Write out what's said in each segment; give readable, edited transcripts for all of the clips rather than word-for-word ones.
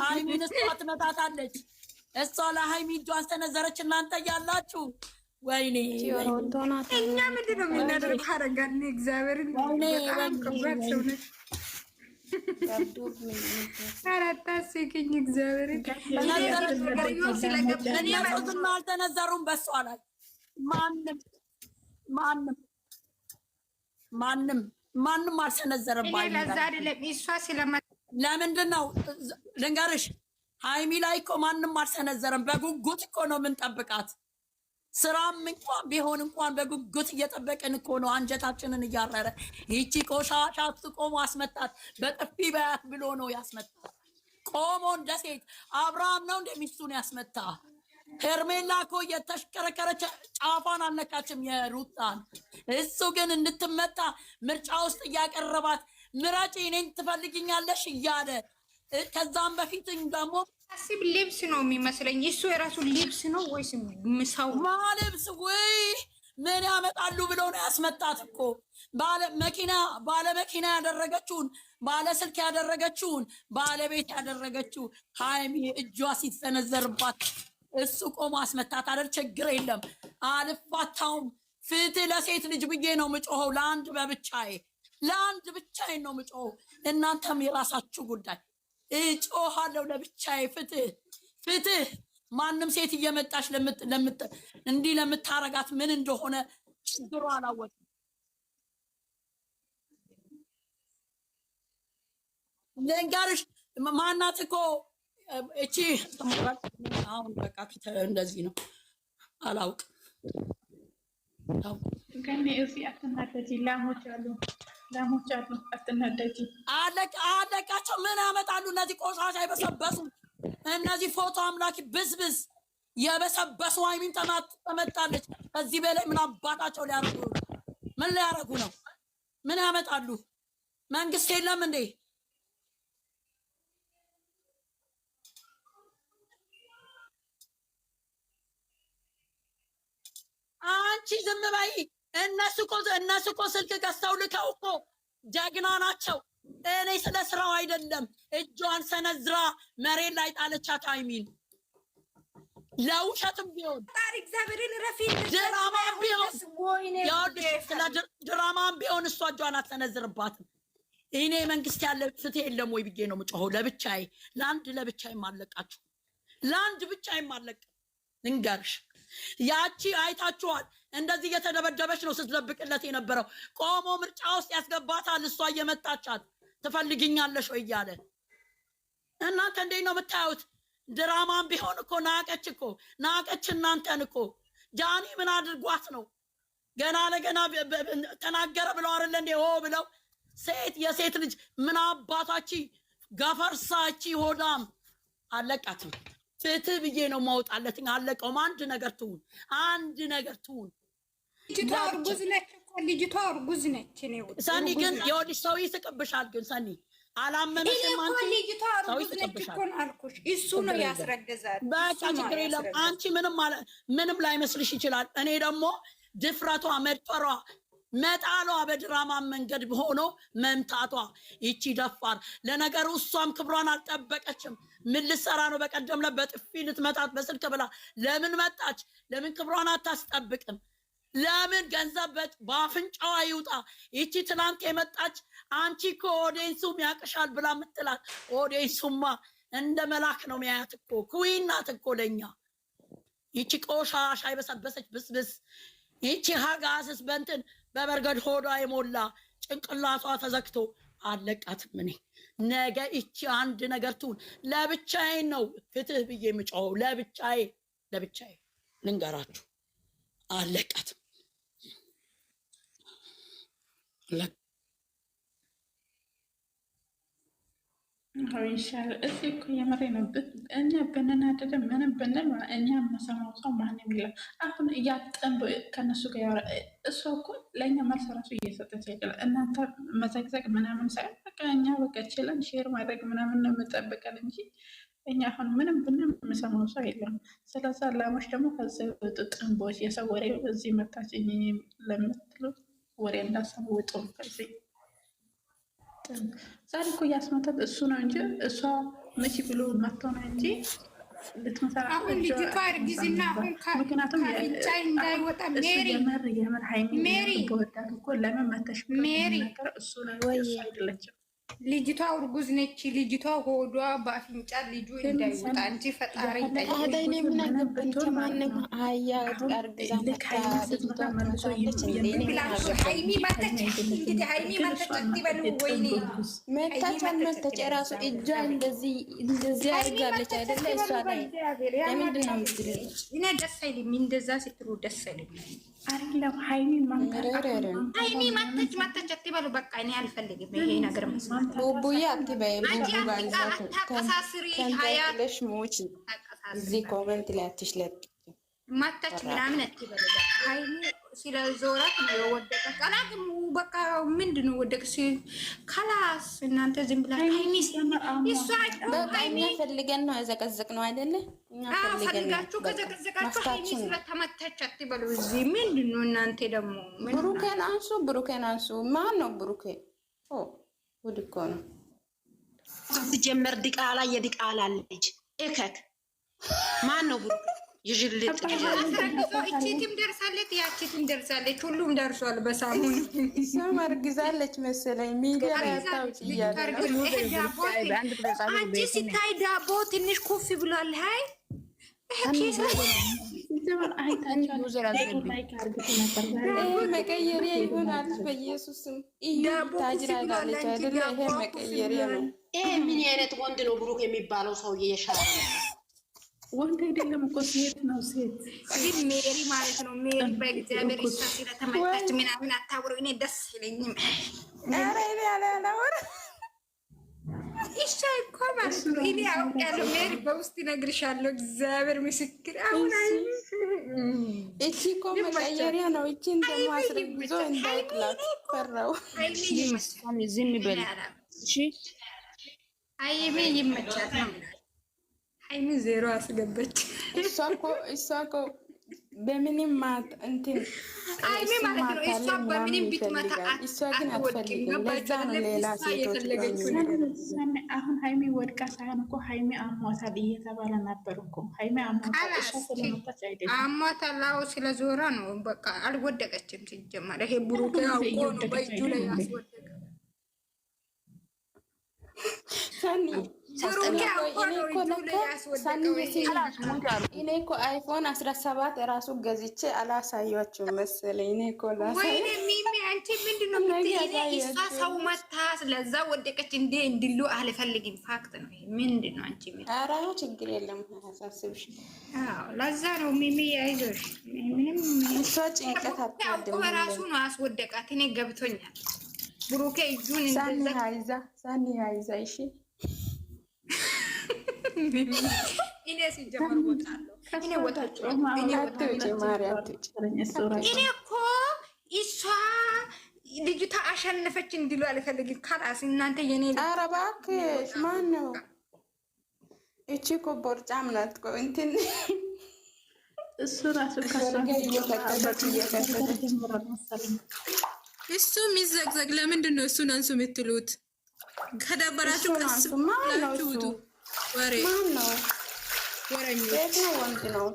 ሃይሚን እሷ ትመታታለች። እሷ ለሃይሚ እጇን ሰነዘረች። እናንተ ያላችሁ ወይኔ እኛ ምንድን ነው የምናደርገው? ሀረጋን እግዚአብሔርን በጣም ከባድ ሰው ነች። አራታሴክኝ እግዚአብሔርን እኔ አልተነዘሩም በሷ ላይ ማንም አልሰነዘረም። ለዛ አይደለም እሷ ለምንድን ነው ልንገርሽ፣ ሃይሚ ላይ እኮ ማንም አልሰነዘረም። በጉጉት እኮ ነው የምንጠብቃት። ስራም እንኳን ቢሆን እንኳን በጉጉት እየጠበቅን እኮ ነው አንጀታችንን እያረረ። ይቺ ቆሻሻ ቆሞ አስመታት፣ በጥፊ በያት ብሎ ነው ያስመታት። ቆሞ እንደ ሴት አብርሃም ነው እንደ ሚስቱን ያስመታ። ሄርሜላ እኮ የተሽከረከረች ጫፏን አልነካችም የሩጣን። እሱ ግን እንድትመታ ምርጫ ውስጥ እያቀረባት ምራጭ እኔን ትፈልግኛለሽ እያለ ከዛም በፊት ደግሞ አሲብ ልብስ ነው የሚመስለኝ። እሱ የራሱ ልብስ ነው ወይስ ምሳው ማለብስ? ወይ ምን ያመጣሉ ብሎ ነው ያስመጣት እኮ። ባለ መኪና ያደረገችውን፣ ባለ ስልክ ያደረገችውን፣ ባለቤት ያደረገችው ሃይሚ እጇ ሲሰነዘርባት እሱ ቆሞ አስመታት አይደል? ችግር የለም አልፋታውም። ፍትህ ለሴት ልጅ ብዬ ነው ምጮኸው። ለአንድ ብቻዬን ነው ምጮኸው። እናንተም የራሳችሁ ጉዳይ። እጮሃለሁ ለብቻዬ። ፍትህ ማንም ሴት እየመጣች እንዲህ ለምታረጋት ምን እንደሆነ ችግሩ አላወቅም። ልንገርሽ ማናት እኮ እቺ አሁን በቃ እንደዚህ ነው አላውቅም። ግን እዚህ አትናደጂ። ላሞች አሉ አትናደጂ። አለቃቸው ምን ያመጣሉ እነዚህ ቆሻሻ የበሰበሱ እነዚህ ፎቶ አምላኪ ብዝብዝ የበሰበሱ። ሃይሚን ተመጣለች። ከዚህ በላይ ምን አባታቸው ሊያረጉ ምን ሊያረጉ ነው? ምን ያመጣሉ? መንግስት የለም እንዴ? አንቺ ዝም በይ። እነሱ እኮ ስልክ ገዝተው ልከው እኮ ጀግና ናቸው። እኔ ስለ ስራው አይደለም። እጇን ሰነዝራ መሬት ላይ ጣለቻት ሃይሚን። ለውሸትም ቢሆን ድራማም ቢሆን እሷ እጇን አትሰነዝርባትም። እኔ መንግስት ያለ ፍትህ የለም ወይ ብዬ ነው የምጮኸው። ለብቻዬ ለብቻዬ ማለቃችሁ ለአንድ ብቻዬ ማለቅ ልንገርሽ። ያቺ አይታችኋል። እንደዚህ እየተደበደበች ነው ስትደብቅለት የነበረው። ቆሞ ምርጫ ውስጥ ያስገባታል። እሷ እየመጣቻት ትፈልግኛለሽ ወይ እያለ። እናንተ እንዴት ነው የምታዩት? ድራማም ቢሆን እኮ ናቀች እናንተን እኮ። ጃኒ ምን አድርጓት ነው? ገና ለገና ተናገረ ብለው አይደለ እንዴ ብለው። የሴት ልጅ ምን አባታቺ ገፈርሳቺ ሆዳም አለቃትም። ፍትህ ብዬ ነው ማውጣለት። አለቀውም። አንድ ነገር ትሁን። ልጅቷ እርጉዝ ነች። ሰኒ ግን የወዲሽ ሰው ይስቅብሻል። ግን ሰኒ አላመመሽም። አንቺ ልጅቷ እርጉዝ ነች እኮ አልኩሽ። እሱ ነው ያስረገዛት። በቃ ችግር የለም። አንቺ ምንም ላይመስልሽ ይችላል። እኔ ደግሞ ድፍረቷ መድፈሯ መጣሏ በድራማ መንገድ ሆኖ መምታቷ ይቺ ደፋር። ለነገሩ እሷም ክብሯን አልጠበቀችም። ምን ልትሰራ ነው? በቀደም ላይ በጥፊ ልትመታት በስልክ ብላ ለምን መጣች? ለምን ክብሯን አታስጠብቅም? ለምን ገንዘብ በአፍንጫዋ ይውጣ? ይቺ ትናንት የመጣች አንቺ እኮ ኦዲየንሱም ያቅሻል ብላ ምትላት። ኦዲየንሱማ እንደ መላክ ነው ሚያያት እኮ። ኩዊን ናት እኮ ለኛ። ይቺ ቆሻሻ የበሰበሰች ብስብስ። ይቺ ሀጋስስ በእንትን በበርገድ ሆዷ የሞላ ጭንቅላቷ ተዘግቶ አለቃትም። እኔ ነገ ይቺ አንድ ነገር ትሁን። ለብቻዬ ነው ፍትህ ብዬ የምጮኸው። ለብቻዬ ልንገራችሁ። አለቃትም። ይሻላል። እዚህ እኮ የመሬ ነው። እኛ ብንናደደ ምንም ብንል እኛ መሰማው ሰው ማንም የለም። አሁን እያጠን ከነሱ ጋር ያወራ እሱ እኮ ለእኛ መልስ ራሱ እየሰጠች አይደለም። እናንተ መዘግዘግ ምናምን ሳይሆን በቃ እኛ በቃ ችለን ሼር ማድረግ ምናምን ነው የምጠብቀን እንጂ እኛ አሁን ምንም ብንም የምሰማው ሰው የለም። ስለዛ ላሞች ደግሞ ከዚህ ጥንቦች የሰው ወሬ እዚህ መታች ለምትሉ ወሬ እንዳሰሙ ውጡ ከዚህ። ዛሬ እኮ እያስመታት እሱ ነው እንጂ እሷ መቼ ብሎ መጥቶ ነው እንጂ አሁን ልጅቷ እርግዝና አሁን ከፍንጫ እንዳይወጣ ሜሪ ለምን መተሽ ነገር እሱ ነው አይደለችም። ልጅቷ እርጉዝ ነች። ልጅቷ ሆዷ በአፍንጫ ልጁ እንዳይወጣ እንጂ ፈጣሪ ታዲያ ምን አገባኝ? ከማንም አያ አርግዛ ሃይሚ መተች እንግዲህ ሃይሚ መተች ትበሉ ወይኔ መታች አልመታች ራሱ እጇ እንደዚህ አድርጋለች አይደለ? እሷ ላይ ለምንድን ነው የምትለኝ? እኔ ደስ አይልም እንደዛ ስትሉ ደስ አይልም። አይደለም ሃይሚ መተች አትበሉ። በቃ እኔ አልፈልግም ይሄ ነገር መስማት። ቡቡዬ አትበይ። አታቀሳስሪ ሀያት ሞች እዚህ ኮመንት ላይ አትሽለጥ። መተች ምናምን አትበሉ። ሃይሚ ስለዞራት ነው የወደቀች። አላግም በቃ ምንድን ነው ወደቀች ከላስ እናንተ ዝም ብላችሁ ሃይሚ እሷ ሃይሚ ፈልገን ነው የዘቀዘቅነው አይደለ? እኛ ፈልጋችሁ ከዘቀዘቃችሁ ሃይሚ ስለተመተች አትበሉ። እዚህ ምንድን ነው እናንተ ደግሞ ብሩኬን አንሱ። ማን ነው ብሩኬ? ጉድ እኮ ነው። ስትጀመር ዲቃላ የዲቃላ ልጅ እከክ ማን ነው ብሩኬ? ይጅልጥ እቺትም ደርሳለች፣ ያቺትም ደርሳለች። ሁሉም ደርሷል። በሳሙን ሰው አርግዛለች መሰለኝ። ሚዲያ ላይ ታውጭ ይያለ አንቺ ሲታይ ዳቦ ትንሽ ኩፍ ብሏል። ሃይ መቀየሪያ ይሆናል። በኢየሱስም ታጅራለች አይደለ? ይሄ መቀየሪያ ነው። ምን አይነት ወንድ ነው ብሩክ የሚባለው ሰውዬ? የሻለ ወንድ አይደለም እኮ ሴት ነው። ሴት ግን ሜሪ ማለት ነው። ሜሪ በእግዚአብሔር እሷ ስለተመታች ምናምን አታውሩ። እኔ ደስ ይለኝም። ኧረ እኔ አላወራ እሺ እኮ ማለት ነው። እኔ አውቃለሁ። ሜሪ በውስጥ እነግርሻለሁ። እግዚአብሔር ምስክር። አሁን እቺ እኮ መቀየሪያ ነው። እቺን ደግሞ አስረግዞ እንዳይጥላት ፈራው። ዝም በል እሺ። ሃይሚ ይመቻት ነው። ሃይሚ ዜሮ አስገበች። እሷ እኮ በምንም ማት እንትን ሃይሚ ማለት ነው። እሷ በምንም ቢትመታ እሷ ግን አትፈልግም። ለዛ ነው ሌላ ሴቶች አሁን ሃይሚ ወድቃ ሳይሆን እኮ ሃይሚ አሟታል እየተባለ ነበር እኮ። ሃይሚ አሟታል ስለዞራ ነው። በቃ አልወደቀችም ሲጀመር። ይሄ ብሩክ አውቆ ነው በእጁ ላይ ያስወደቀ። እኔ እኮ አይፎን 17 እራሱ ገዝቼ አላሳያችሁም መሰለኝ። እኔ እኮ አንቺ ምንድን ነው የምትይኝ? እሷ ሰው መታ ስለዛ ወደቀች እንዴ እንድሉ አልፈልግም። ፋክት ነው። ምንድን ነው አንቺ? ኧረ ችግር የለም አሳስብሽ። ለዛ ነው ሚሚ አይዞሽ። ምንም እሷ ጭንቀት አትወድም። ራሱ ነው አስወደቃት። እኔ ገብቶኛል። ብሩኬ እጁን ሳኒ ሃይዛ እሺ። እኔ ሲጀመር ወጣለሁ። እኔ ወጣለሁ። እኔ እኮ እሷ ልጅቷ አሸነፈች እንዲሉ አልፈልግም። ካላስ እናንተ የኔ ኧረ እባክሽ ማን ነው? እቺ እኮ ቦርጫም ናት እኮ እንትን እሱ ራሱ እሱ የሚዘግዘግ ለምንድን ነው እሱን አንሱ የምትሉት? ከደበራችሁ ቀስ ብላችሁ ውጡ። ወሬ ማን ነው? ሴት ነው ወንድ ነው?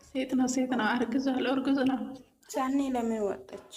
ሴት ነው። እርጉዝ ነው። ሳኒ ለምን ወጣች?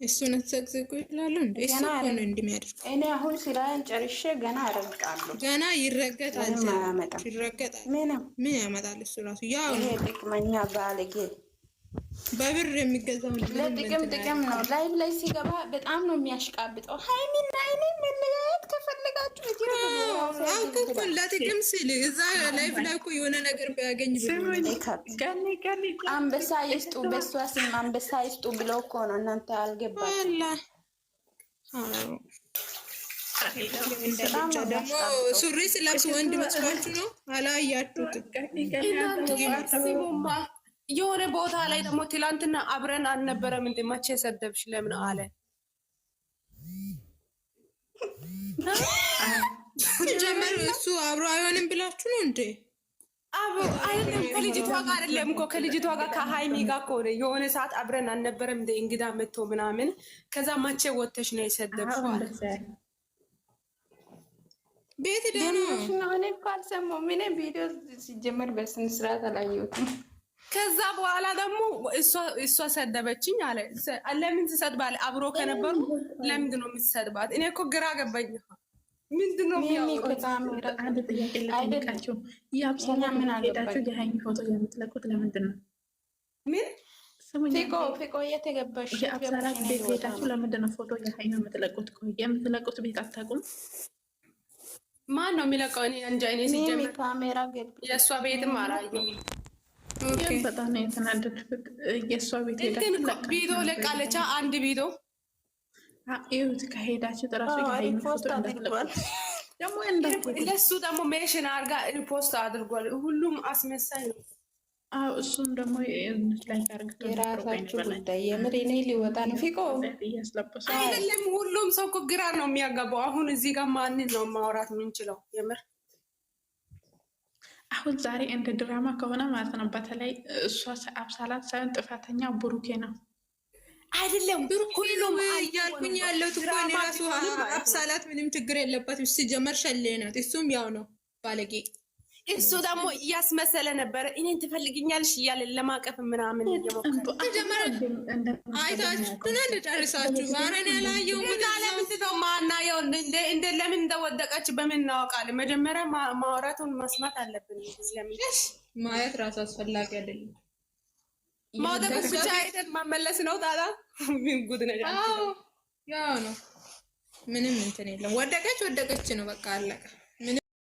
እሱን አትዘግዝቁ ይላሉ እንዴ? እሱ እኮ ነው እንደሚያደርግ። እኔ አሁን ስራዬን ጨርሼ ገና አረግጣለሁ። ገና ይረገጣል። ይረገጣል። ምን ያመጣል እሱ ራሱ? ያው ይሄ ጥቅመኛ ባለጌ በብር የሚገዛው ጥቅም ነው። ላይቭ ላይ ሲገባ በጣም ነው የሚያሽቃብጠው። ሃይሚና እኔ መለያየት ከፈለጋችሁ አውቁኩን ለጥቅም ሲል እዛ ላይቭ ላይ እኮ የሆነ ነገር ቢያገኝ አንበሳ ይስጡ፣ በሷ ስም አንበሳ ይስጡ ብለው እኮ ነው። እናንተ አልገባችም። ደግሞ ሱሪ ስለብስ ወንድ መስሏችሁ ነው። አላያችሁትም። የሆነ ቦታ ላይ ደግሞ ትላንትና አብረን አልነበረም እንዴ? መቼ ሰደብሽ? ለምን አለ ጀመር። እሱ አብሮ አይሆንም ብላችሁ ነው እንዴ? አይደለም ከልጅቷ ጋር አይደለም እኮ ከልጅቷ ጋር ከሃይሚ ጋር እኮ ነው። የሆነ ሰዓት አብረን አልነበረም እንደ እንግዳ መጥቶ ምናምን ከዛ መቼ ወተሽ ነው የሰደብሽው አለ። ቤት ደህና ነው። እኔ እኮ አልሰማሁም። እኔ ቪዲዮ ሲጀመር በስነ ስርዓት አላየሁትም። ከዛ በኋላ ደግሞ እሷ ሰደበችኝ አለ። ለምን ትሰድባለህ? አብሮ ከነበሩ ለምንድን ነው የምትሰድባት? እኔ እኮ ግራ ገባኝ። ምንድን ነው የሚያወሩት? አንድ ጥያቄ ልጠይቃችሁ። የአብሳላ ምን ሄዳችሁ የሀይሚ ፎቶ የምትለቁት ለምንድን ነው? ምን ፊቆ የተገባሽ የአብሳላ ቤት ሄዳችሁ ለምንድን ነው ፎቶ የሀይሚ የምትለቁት? ቆይ የምትለቁት ቤት አታውቁም? ማን ነው የሚለቀው? እኔ እንጃ። እኔ ሲጀምር ካሜራ ገብቶ የእሷ ቤትም አላየሁም። በጣም ነው የተናደድኩት። የእሷ ቤት ግን ቪዲዮ ለቃለቻ አንድ ቪዲዮ ይሁት ከሄዳችሁ ጥራሱ የሀይሚ ፎቶ እንዳትለቁት ደግሞ ለሱ ደግሞ ሜሽን አርጋ ሪፖስት አድርጓል። ሁሉም አስመሳይ ነው። አዎ እሱም ደግሞ ላይ አርግቶ የራሳችሁ ጉዳይ። የምር እኔ ሊወጣ ነው ፊቆ እያስለበሱ አይደለም። ሁሉም ሰው እኮ ግራ ነው የሚያጋባው። አሁን እዚህ ጋር ማንን ነው ማውራት የምንችለው? የምር አሁን ዛሬ እንደ ድራማ ከሆነ ማለት ነው። በተለይ እሷ አብሳላት ሳይሆን ጥፋተኛ ብሩኬ ነው። አይደለም ሁሉም እያልኩኝ ያለሁት እኮ እኔ ራሱ አብሳላት ምንም ችግር የለባትም። ሲጀመር ሸሌ ናት። እሱም ያው ነው ባለጌ። እሱ ደግሞ እያስመሰለ ነበረ። እኔን ትፈልግኛለሽ እያለ ለማቀፍ ምናምን እየሞከረ አይታችሁ እንደጨርሳችሁ አረን ያላየው ለምንድነው ማናየው? እንደ ለምን እንደወደቀች በምን እናወቃለን? መጀመሪያ ማውራቱን መስማት አለብን። ስለምን ማየት ራሱ አስፈላጊ አይደለም። ማውደቅ ብቻ አይደል መመለስ ነው። ታዲያ ምን ጉድ ነገር ያው ነው። ምንም እንትን የለም። ወደቀች ነው በቃ አለቀ።